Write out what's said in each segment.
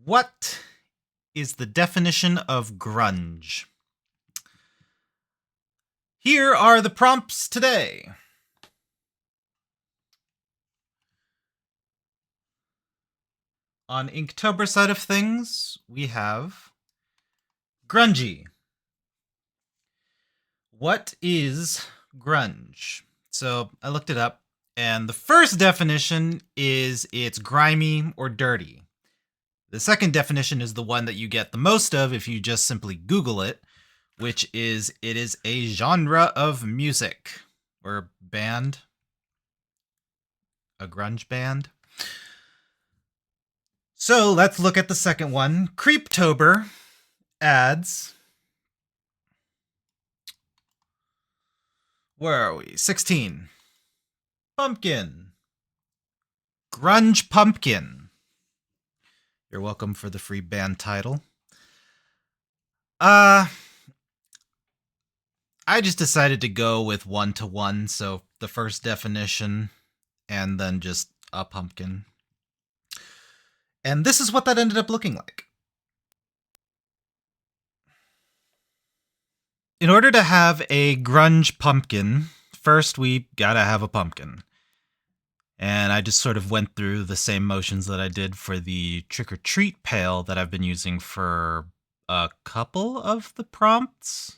What is the definition of grunge? Here are the prompts today. On Inktober side of things, we have grungy. What is grunge? So I looked it up, and the first definition is it's grimy or dirty. The second definition is the one that you get the most of if you just simply Google it, which is it is a genre of music or band, a grunge band. So let's look at the second one. Creeptober adds, where are we? 16. Pumpkin. Grunge Pumpkin. You're welcome for the free band title. I just decided to go with 1-to-1, so the first definition and then just a pumpkin. And this is what that ended up looking like. In order to have a grunge pumpkin, first we gotta have a pumpkin. And I just sort of went through the same motions that I did for the trick-or-treat pail that I've been using for a couple of the prompts.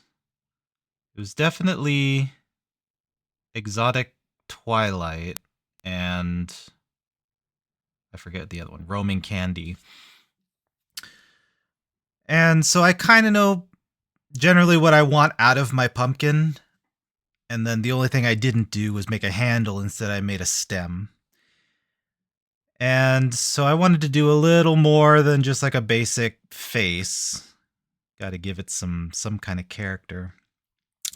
It was definitely Exotic Twilight and I forget the other one, Roaming Candy. And so I kind of know generally what I want out of my pumpkin. And then the only thing I didn't do was make a handle. Instead, I made a stem. And so I wanted to do a little more than just like a basic face. Got to give it some kind of character.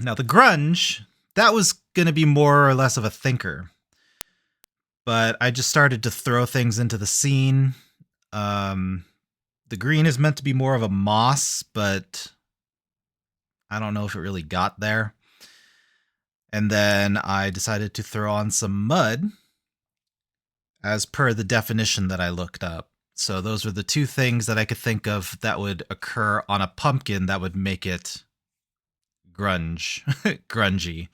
Now the grunge, that was going to be more or less of a thinker. But I just started to throw things into the scene. The green is meant to be more of a moss, but I don't know if it really got there. And then I decided to throw on some mud as per the definition that I looked up. So those were the two things that I could think of that would occur on a pumpkin that would make it grungy.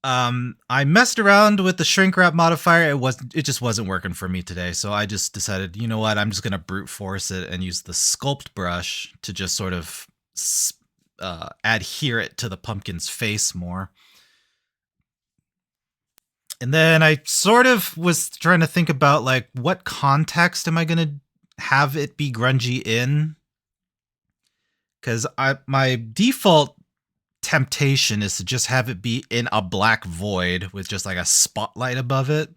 I messed around with the shrink wrap modifier. It just wasn't working for me today. So I just decided, you know what? I'm just going to brute force it and use the sculpt brush to just sort of adhere it to the pumpkin's face more. And then I sort of was trying to think about like, what context am I going to have it be grungy in? Because my default temptation is to just have it be in a black void with just like a spotlight above it.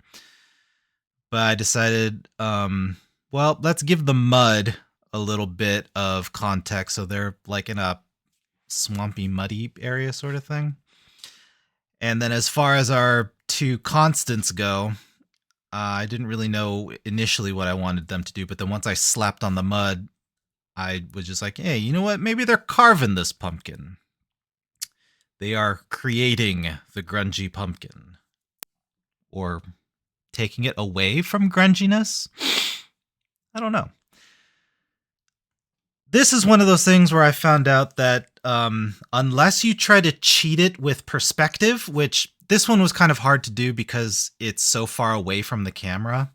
But I decided, well, let's give the mud a little bit of context. So they're like in a swampy, muddy area sort of thing. And then as far as our two constants go, I didn't really know initially what I wanted them to do. But then once I slapped on the mud, I was just like, hey, you know what? Maybe they're carving this pumpkin. They are creating the grungy pumpkin. Or taking it away from grunginess? I don't know. This is one of those things where I found out that unless you try to cheat it with perspective, which this one was kind of hard to do because it's so far away from the camera,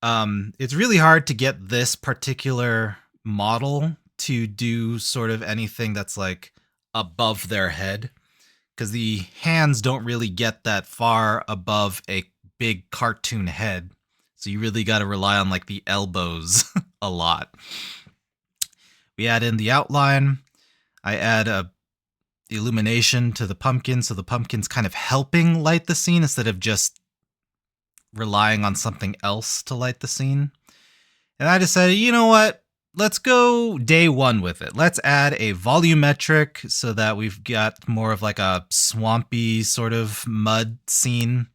it's really hard to get this particular model to do sort of anything that's like above their head. Because the hands don't really get that far above a big cartoon head. So you really got to rely on like the elbows a lot. We add in the outline. I add the illumination to the pumpkin. So the pumpkin's kind of helping light the scene instead of just relying on something else to light the scene. And I decided, you know what? Let's go day one with it. Let's add a volumetric so that we've got more of like a swampy sort of mud scene.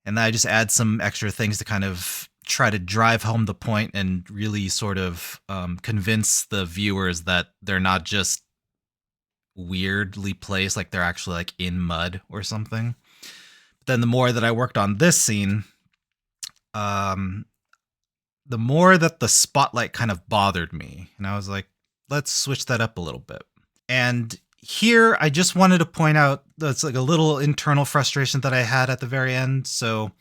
And then I just add some extra things to kind of try to drive home the point and really sort of convince the viewers that they're not just weirdly placed, like they're actually like in mud or something. But then the more that I worked on this scene, the more that the spotlight kind of bothered me. And I was like, let's switch that up a little bit. And here, I just wanted to point out that's like a little internal frustration that I had at the very end. So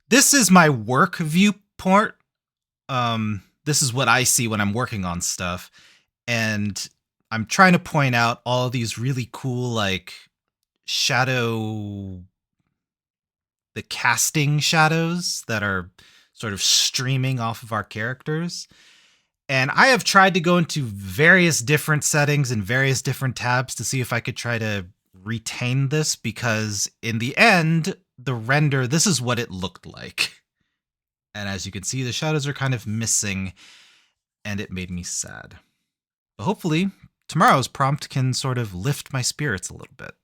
this is my work viewport. This is what I see when I'm working on stuff. And I'm trying to point out all of these really cool, like, the casting shadows that are sort of streaming off of our characters. And I have tried to go into various different settings and various different tabs to see if I could try to retain this, because in the end, the render, this is what it looked like. And as you can see, the shadows are kind of missing, and it made me sad. But hopefully, tomorrow's prompt can sort of lift my spirits a little bit.